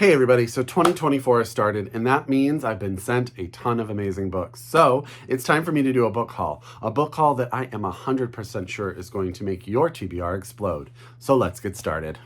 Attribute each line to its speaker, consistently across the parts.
Speaker 1: Hey everybody, so 2024 has started, and that means I've been sent a ton of amazing books. So it's time for me to do a book haul that I am 100% sure is going to make your TBR explode. So let's get started.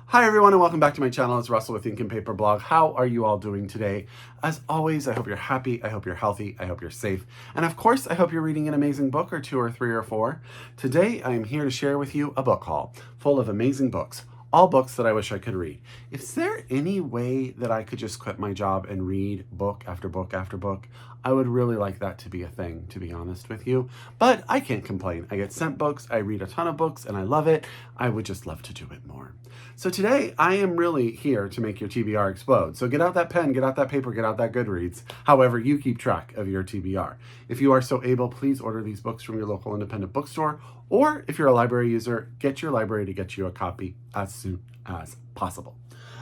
Speaker 1: Hi everyone and welcome back to my channel. It's Russell with Ink and Paper Blog. How are you all doing today? As always, I hope you're happy, I hope you're healthy, I hope you're safe, and of course, I hope you're reading an amazing book or two or three or four. Today, I am here to share with you a book haul full of amazing books. All books that I wish I could read. Is there any way that I could just quit my job and read book after book after book? I would really like that to be a thing, to be honest with you. But I can't complain. I get sent books, I read a ton of books, and I love it. I would just love to do it more. So today, I am really here to make your TBR explode. So get out that pen, get out that paper, get out that Goodreads, however you keep track of your TBR. If you are so able, please order these books from your local independent bookstore, or if you're a library user, get your library to get you a copy as soon as possible.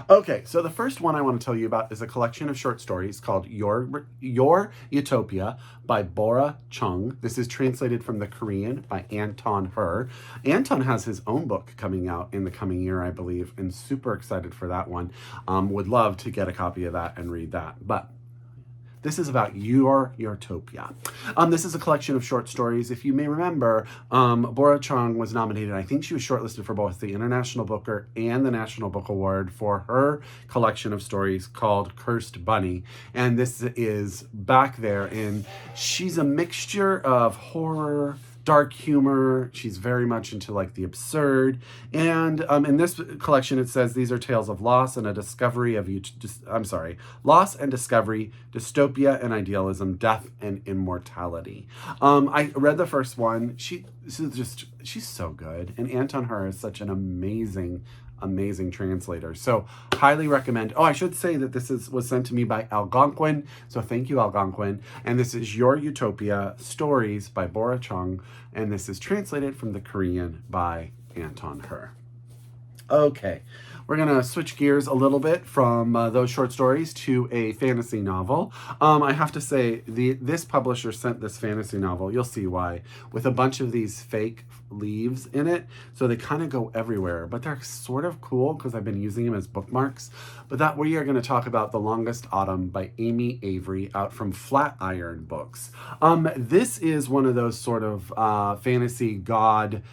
Speaker 1: Okay, so the first one I want to tell you about is a collection of short stories called Your Utopia by Bora Chung. This is translated from the Korean by Anton Her. Anton has his own book coming out in the coming year, I believe, and super excited for that one. Would love to get a copy of that and read that. But this is about Your Utopia. This is a collection of short stories. If you may remember, Bora Chung was nominated. I think she was shortlisted for both the International Booker and the National Book Award for her collection of stories called Cursed Bunny. And this is back there, and she's a mixture of horror, dark humor. She's very much into like the absurd. And in this collection, it says these are tales of loss and a discovery of loss and discovery, dystopia and idealism, death and immortality. I read the first one. She's so good. And Anton Her is such an amazing translator. So highly recommend. Oh, I should say that this was sent to me by Algonquin. So thank you, Algonquin. And this is Your Utopia Stories by Bora Chung. And this is translated from the Korean by Anton Her. Okay, we're gonna switch gears a little bit from those short stories to a fantasy novel. I have to say, this publisher sent this fantasy novel, you'll see why, with a bunch of these fake leaves in it, so they kind of go everywhere, but they're sort of cool because I've been using them as bookmarks. But that we are going to talk about The Longest Autumn by Amy Avery out from Flatiron Books. This is one of those sort of fantasy god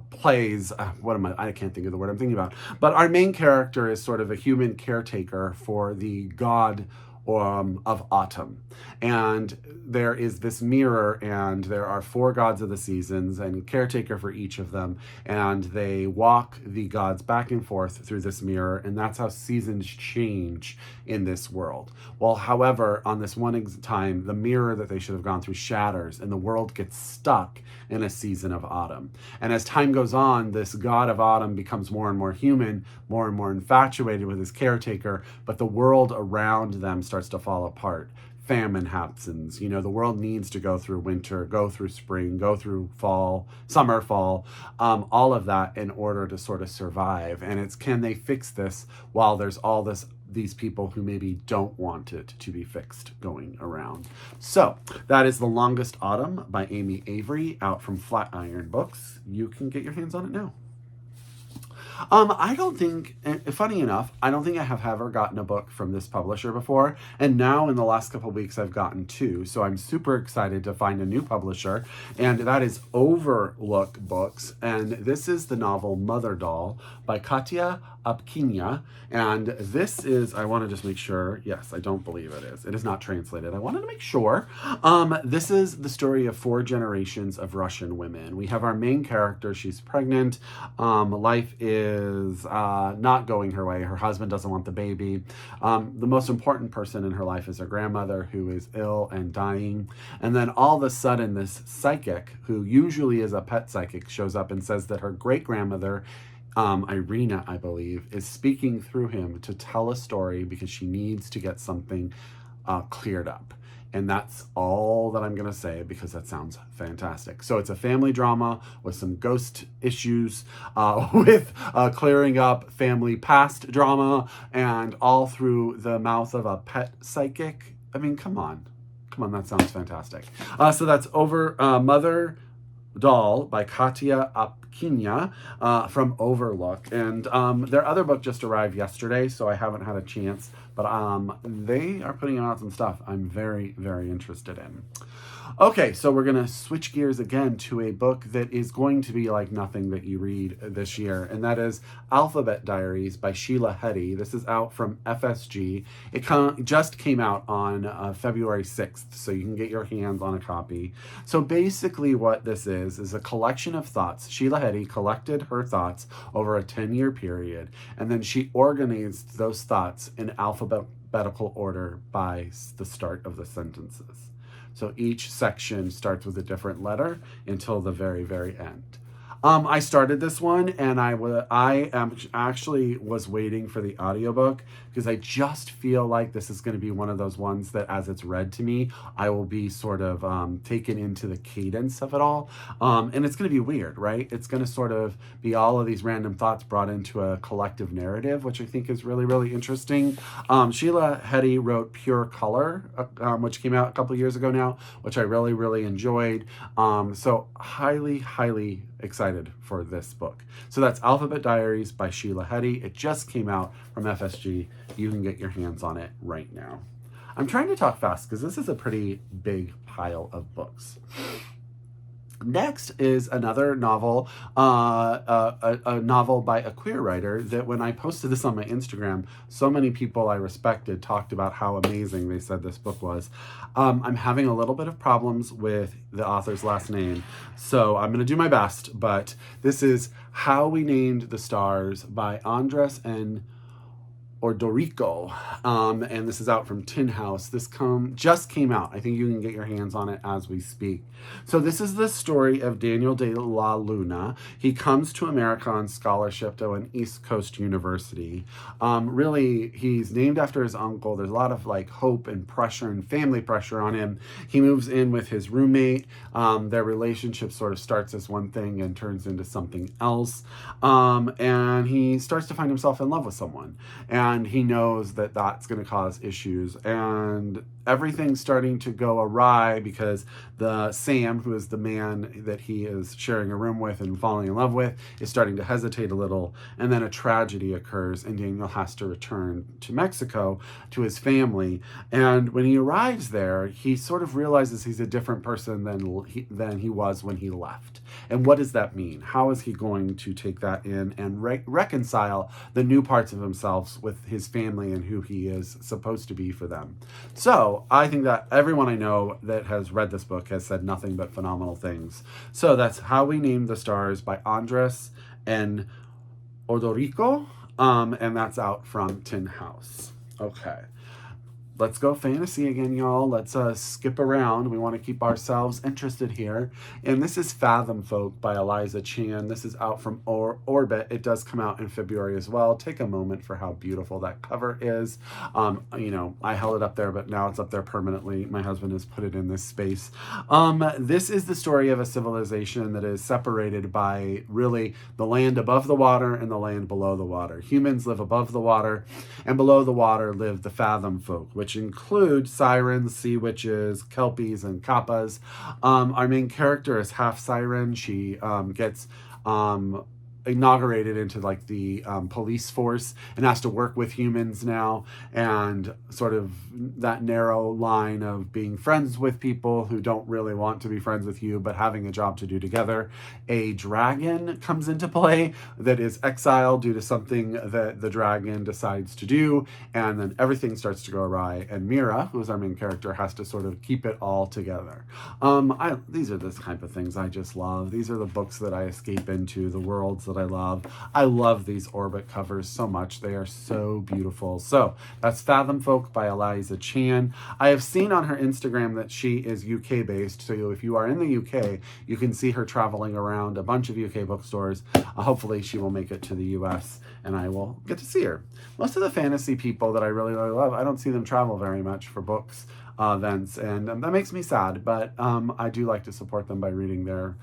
Speaker 1: plays. I can't think of the word I'm thinking about. But our main character is sort of a human caretaker for the god of autumn. And there is this mirror, and there are 4 gods of the seasons and caretaker for each of them. And they walk the gods back and forth through this mirror, and that's how seasons change in this world. Well, however, on this one time, the mirror that they should have gone through shatters, and the world gets stuck in a season of autumn. And as time goes on, this god of autumn becomes more and more human, more and more infatuated with his caretaker, but the world around them starts to fall apart. Famine happens. You know, the world needs to go through winter, go through spring, go through fall, summer, fall, all of that in order to sort of survive. And it's, can they fix this while there's all these people who maybe don't want it to be fixed going around. So that is The Longest Autumn by Amy Avery out from Flatiron Books. You can get your hands on it now. I don't think, funny enough, I don't think I have ever gotten a book from this publisher before. And now in the last couple of weeks, I've gotten 2. So I'm super excited to find a new publisher. And that is Overlook Books. And this is the novel Mother Doll by Katya, Apekina. And this is, I want to just make sure, yes, I don't believe it is. It is not translated. I wanted to make sure. This is the story of 4 generations of Russian women. We have our main character. She's pregnant. Life is not going her way. Her husband doesn't want the baby. The most important person in her life is her grandmother, who is ill and dying. And then all of a sudden, this psychic, who usually is a pet psychic, shows up and says that her great-grandmother, Irina, I believe, is speaking through him to tell a story because she needs to get something cleared up. And that's all that I'm going to say because that sounds fantastic. So it's a family drama with some ghost issues, with clearing up family past drama, and all through the mouth of a pet psychic. I mean, come on. Come on, that sounds fantastic. So that's Mother Doll by Katya Apekina from Overlook. And their other book just arrived yesterday, so I haven't had a chance. But they are putting out some stuff I'm very, very interested in. Okay, so we're going to switch gears again to a book that is going to be like nothing that you read this year, and that is Diaries by Sheila Heti. This is out from FSG. It just came out on February 6th, so you can get your hands on a copy. So basically what this is a collection of thoughts. Sheila Heti collected her thoughts over a 10-year period, and then she organized those thoughts in alphabetical order by the start of the sentences. So each section starts with a different letter until the very, very end. I started this one, and I actually was waiting for the audiobook because I just feel like this is going to be one of those ones that as it's read to me, I will be sort of taken into the cadence of it all. And it's going to be weird, right? It's going to sort of be all of these random thoughts brought into a collective narrative, which I think is really, really interesting. Sheila Heti wrote Pure Color, which came out a couple years ago now, which I really, really enjoyed. So highly, highly excited for this book. So that's Diaries by Sheila Heti. It just came out from FSG. You can get your hands on it right now. I'm trying to talk fast because this is a pretty big pile of books. Next is another novel, a novel by a queer writer that when I posted this on my Instagram, so many people I respected talked about how amazing they said this book was. I'm having a little bit of problems with the author's last name, so I'm going to do my best, but this is How We Named the Stars by Andres and Ordorica, and this is out from Tin House. This just came out. I think you can get your hands on it as we speak. So this is the story of Daniel de la Luna. He comes to America on scholarship to an East Coast university. Really, he's named after his uncle. There's a lot of like hope and pressure and family pressure on him. He moves in with his roommate. Their relationship sort of starts as one thing and turns into something else. And he starts to find himself in love with someone. And he knows that that's going to cause issues, and everything's starting to go awry because Sam, who is the man that he is sharing a room with and falling in love with, is starting to hesitate a little, and then a tragedy occurs, and Daniel has to return to Mexico to his family. And when he arrives there, he sort of realizes he's a different person than he was when he left. And what does that mean? How is he going to take that in and reconcile the new parts of himself with his family and who he is supposed to be for them? So I think that everyone I know that has read this book has said nothing but phenomenal things. So that's How We Named the Stars by Andres and Ordorica, and that's out from Tin House. Okay. Let's go fantasy again, y'all. Let's skip around. We want to keep ourselves interested here. And this is Fathomfolk by Eliza Chan. This is out from Orbit. It does come out in February as well. Take a moment for how beautiful that cover is. I held it up there, but now it's up there permanently. My husband has put it in this space. This is the story of a civilization that is separated by really the land above the water and the land below the water. Humans live above the water, and below the water live the Fathomfolk, which include sirens, sea witches, kelpies, and kappas. Our main character is half siren. She gets inaugurated into like the police force and has to work with humans now, and sort of that narrow line of being friends with people who don't really want to be friends with you but having a job to do together. A dragon comes into play that is exiled due to something that the dragon decides to do, and then everything starts to go awry, and Mira, who is our main character, has to sort of keep it all together. These are the type of things I just love. These are the books that I escape into, the worlds that I love. I love these orbit covers so much. They are so beautiful. So that's Fathomfolk by Eliza Chan. I have seen on her Instagram that she is UK based. So if you are in the UK, you can see her traveling around a bunch of UK bookstores. Hopefully she will make it to the US and I will get to see her. Most of the fantasy people that I really, really love, I don't see them travel very much for books events, and that makes me sad, but I do like to support them by reading their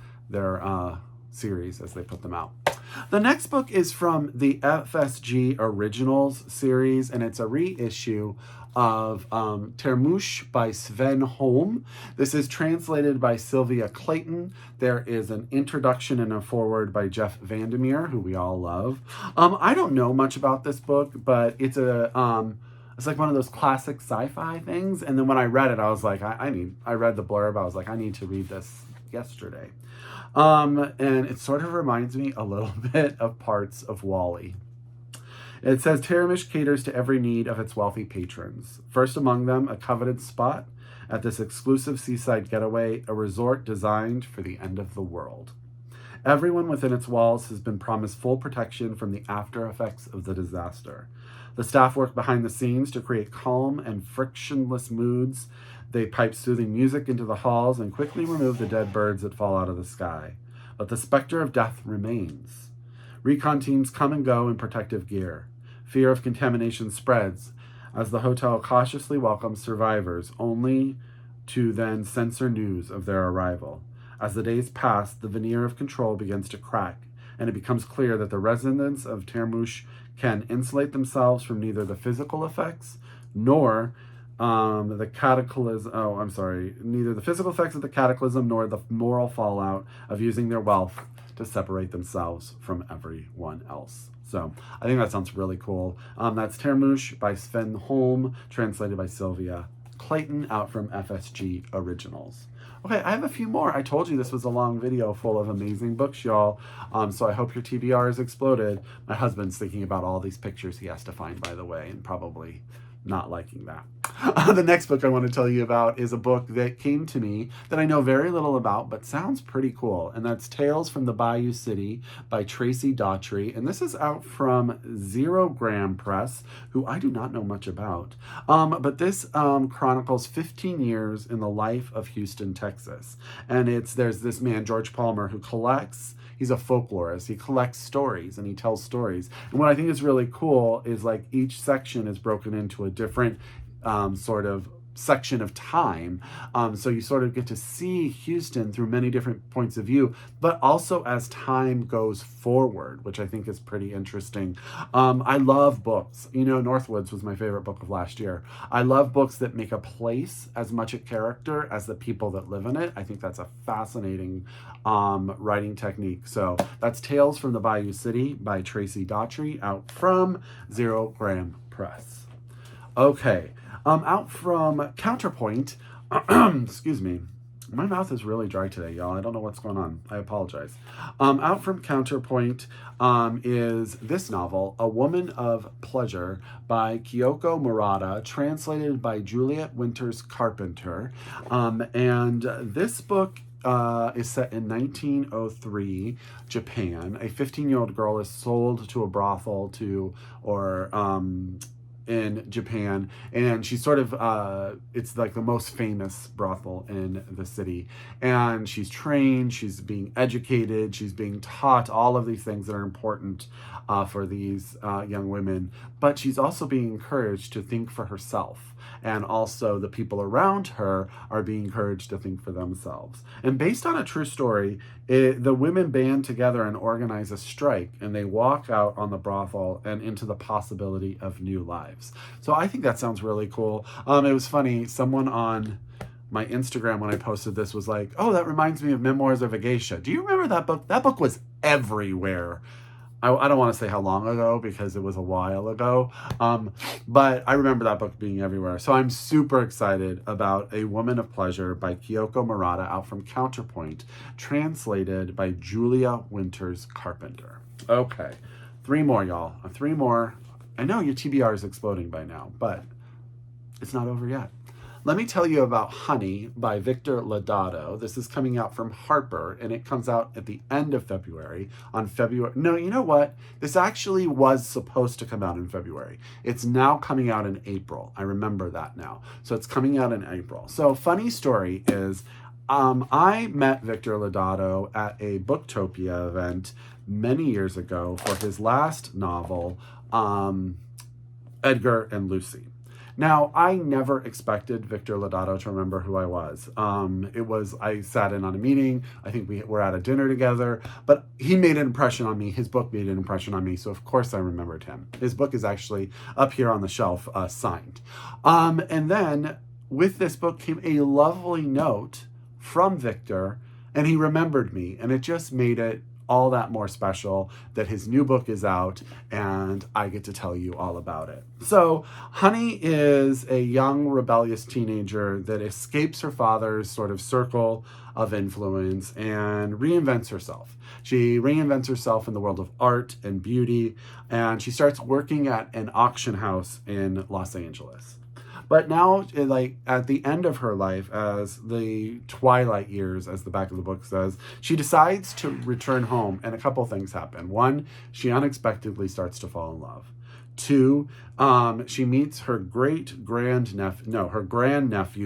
Speaker 1: series as they put them out. The next book is from the FSG Originals series, and it's a reissue of Termush by Sven Holm. This is translated by Sylvia Clayton. There is an introduction and a foreword by Jeff Vandermeer, who we all love. I don't know much about this book, but it's it's like one of those classic sci-fi things. And then when I read it, I was like, I read the blurb. I was like, I need to read this yesterday. And it sort of reminds me a little bit of parts of WALL-E. It says, Termush caters to every need of its wealthy patrons. First among them, a coveted spot at this exclusive seaside getaway, a resort designed for the end of the world. Everyone within its walls has been promised full protection from the after effects of the disaster. The staff work behind the scenes to create calm and frictionless moods. They pipe soothing music into the halls and quickly remove the dead birds that fall out of the sky. But the specter of death remains. Recon teams come and go in protective gear. Fear of contamination spreads as the hotel cautiously welcomes survivors, only to then censor news of their arrival. As the days pass, the veneer of control begins to crack, and it becomes clear that the residents of Termush can insulate themselves from neither the physical effects nor neither the physical effects of the cataclysm nor the moral fallout of using their wealth to separate themselves from everyone else. So I think that sounds really cool. That's Termush by Sven Holm, translated by Sylvia Clayton, out from FSG Originals. Okay, I have a few more. I told you this was a long video full of amazing books, y'all. So I hope your TBR has exploded. My husband's thinking about all these pictures he has to find, by the way, and probably not liking that. The next book I want to tell you about is a book that came to me that I know very little about, but sounds pretty cool. And that's Tales from the Bayou City by Tracy Daugherty. And this is out from Zenogram Press, who I do not know much about. But this chronicles 15 years in the life of Houston, Texas. And there's this man, George Palmer, who he's a folklorist. He collects stories and he tells stories. And what I think is really cool is like each section is broken into a different sort of section of time. So you sort of get to see Houston through many different points of view, but also as time goes forward, which I think is pretty interesting. I love books. You know, Northwoods was my favorite book of last year. I love books that make a place as much a character as the people that live in it. I think that's a fascinating writing technique. So that's Tales from the Bayou City by Tracy Daugherty, out from Zenogram Press. Okay. Out from Counterpoint, excuse me, my mouth is really dry today, y'all. I don't know what's going on. I apologize. Out from Counterpoint is this novel, A Woman of Pleasure by Kiyoko Murata, translated by Juliet Winters Carpenter. And this book is set in 1903 Japan. A 15-year-old girl is sold to a brothel in Japan, and she's sort of it's like the most famous brothel in the city, and she's trained, she's being educated, she's being taught all of these things that are important for these young women, but she's also being encouraged to think for herself, and also the people around her are being encouraged to think for themselves. And based on a true story, the women band together and organize a strike, and they walk out on the brothel and into the possibility of new lives. So I think that sounds really cool. It was funny, someone on my Instagram when I posted this was like, oh, that reminds me of Memoirs of a Geisha. Do you remember that book? That book was everywhere. I don't want to say how long ago because it was a while ago, but I remember that book being everywhere. So I'm super excited about A Woman of Pleasure by Kiyoko Murata, out from Counterpoint, translated by Julia Winters Carpenter. Okay, 3 more, y'all. 3 more. I know your TBR is exploding by now, but it's not over yet. let me tell you about Honey by Victor Lodato. This is coming out from Harper, and it comes out at the end of February. No, you know what? This actually was supposed to come out in February. It's now coming out in April. I remember that now. So it's coming out in April. So funny story is, I met Victor Lodato at a Booktopia event many years ago for his last novel, Edgar and Lucy. Now, I never expected Victor Lodato to remember who I was. I sat in on a meeting. I think we were at a dinner together, but he made an impression on me. His book made an impression on me. So of course I remembered him. His book is actually up here on the shelf, signed. And then with this book came a lovely note from Victor, and he remembered me, and it just made it all that more special that his new book is out and I get to tell you all about it. So Honey is a young rebellious teenager that escapes her father's sort of circle of influence and reinvents herself. She reinvents herself in the world of art and beauty, and she starts working at an auction house in Los Angeles. But now, like at the end of her life, as the twilight years, as the back of the book says, she decides to return home, and a couple things happen. One, she unexpectedly starts to fall in love. Two, she meets her grandnephew,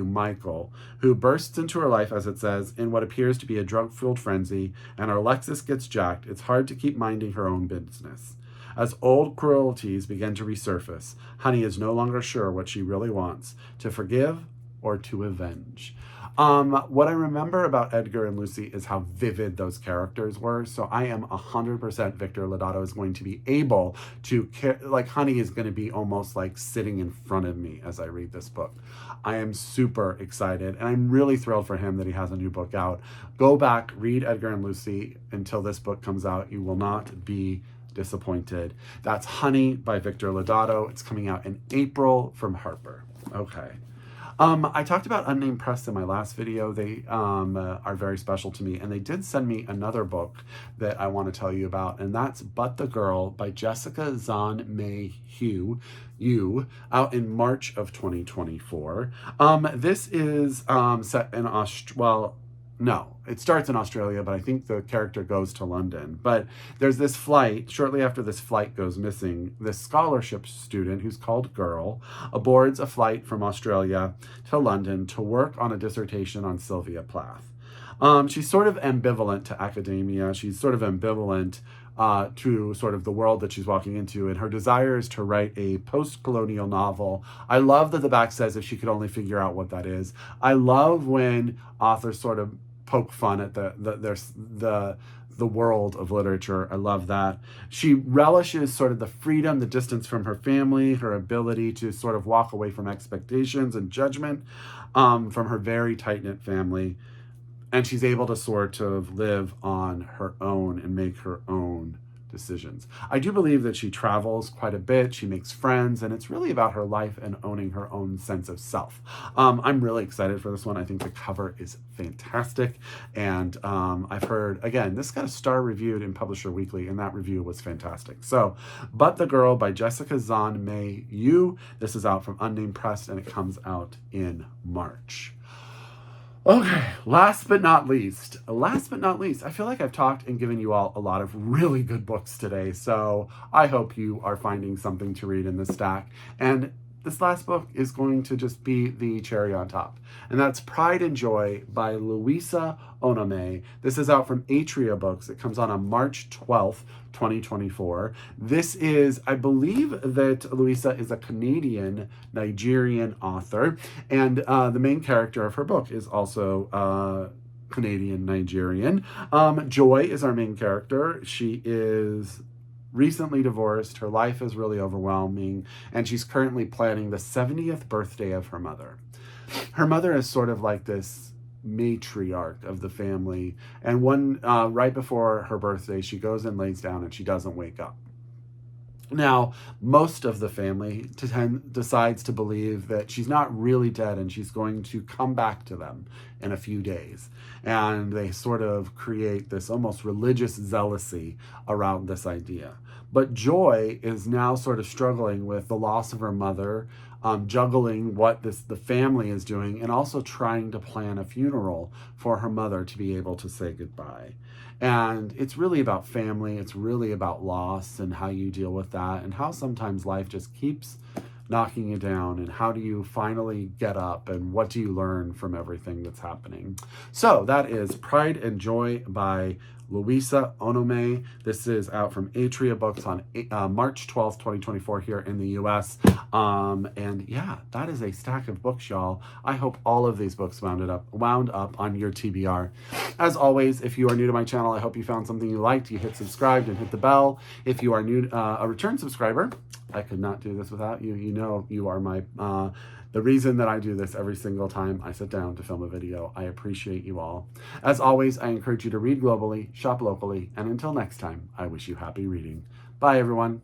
Speaker 1: Michael, who bursts into her life, as it says, in what appears to be a drug-fueled frenzy, and her Lexus gets jacked. It's hard to keep minding her own business. As old cruelties begin to resurface, Honey is no longer sure what she really wants, to forgive or to avenge. What I remember about Edgar and Lucy is how vivid those characters were. So I am 100% Victor Lodato is going to be able to, like Honey is going to be almost like sitting in front of me as I read this book. I am super excited, and I'm really thrilled for him that he has a new book out. Go back, read Edgar and Lucy until this book comes out. You will not be disappointed. That's Honey by Victor Lodato. It's coming out in April from Harper. Okay. I talked about UnNamed Press in my last video. They are very special to me, and they did send me another book that I want to tell you about, and that's But the Girl by Jessica Zhan May Yu, out in March of 2024. This is set in no, it starts in Australia, but I think the character goes to London. But there's this flight, shortly after this flight goes missing, this scholarship student who's called Girl aboards a flight from Australia to London to work on a dissertation on Sylvia Plath. She's sort of ambivalent to academia. She's sort of ambivalent to sort of the world that she's walking into, and her desire is to write a post-colonial novel. I love that the back says if she could only figure out what that is. I love when authors sort of poke fun at the world of literature. I love that. She relishes sort of the freedom, the distance from her family, her ability to sort of walk away from expectations and judgment from her very tight-knit family. And she's able to sort of live on her own and make her own decisions. I do believe that she travels quite a bit. She makes friends, and it's really about her life and owning her own sense of self. I'm really excited for this one. I think the cover is fantastic. And I've heard, again, this got a star reviewed in Publisher Weekly, and that review was fantastic. So, But the Girl by Jessica Zhan May Yu. This is out from UnNamed Press, and it comes out in March. Okay, last but not least, I feel like I've talked and given you all a lot of really good books today, so I hope you are finding something to read in this stack. And this last book is going to just be the cherry on top, and that's Pride and Joy by Louisa Onome. This is out from Atria Books. It comes on March 12th, 2024. This is, I believe that Louisa is a Canadian-Nigerian author, and the main character of her book is also Canadian-Nigerian. Joy is our main character. She is recently divorced. Her life is really overwhelming, and she's currently planning the 70th birthday of her mother. Her mother is sort of like this matriarch of the family, and right before her birthday, she goes and lays down and she doesn't wake up. Now, most of the family decides to believe that she's not really dead and she's going to come back to them in a few days. And they sort of create this almost religious zealousy around this idea. But Joy is now sort of struggling with the loss of her mother, juggling what the family is doing, and also trying to plan a funeral for her mother to be able to say goodbye. And it's really about family. It's really about loss and how you deal with that, and how sometimes life just keeps knocking you down, and how do you finally get up, and what do you learn from everything that's happening. So that is Pride and Joy by Louisa Onome. This is out from Atria Books on March 12th, 2024 here in the US. And yeah, that is a stack of books, y'all. I hope all of these books wound up on your TBR. As always, if you are new to my channel, I hope you found something you liked. You hit subscribe and hit the bell. If you are new, a return subscriber, I could not do this without you. You know, you are my the reason that I do this every single time I sit down to film a video. I appreciate you all. As always, I encourage you to read globally, shop locally, and until next time, I wish you happy reading. Bye, everyone.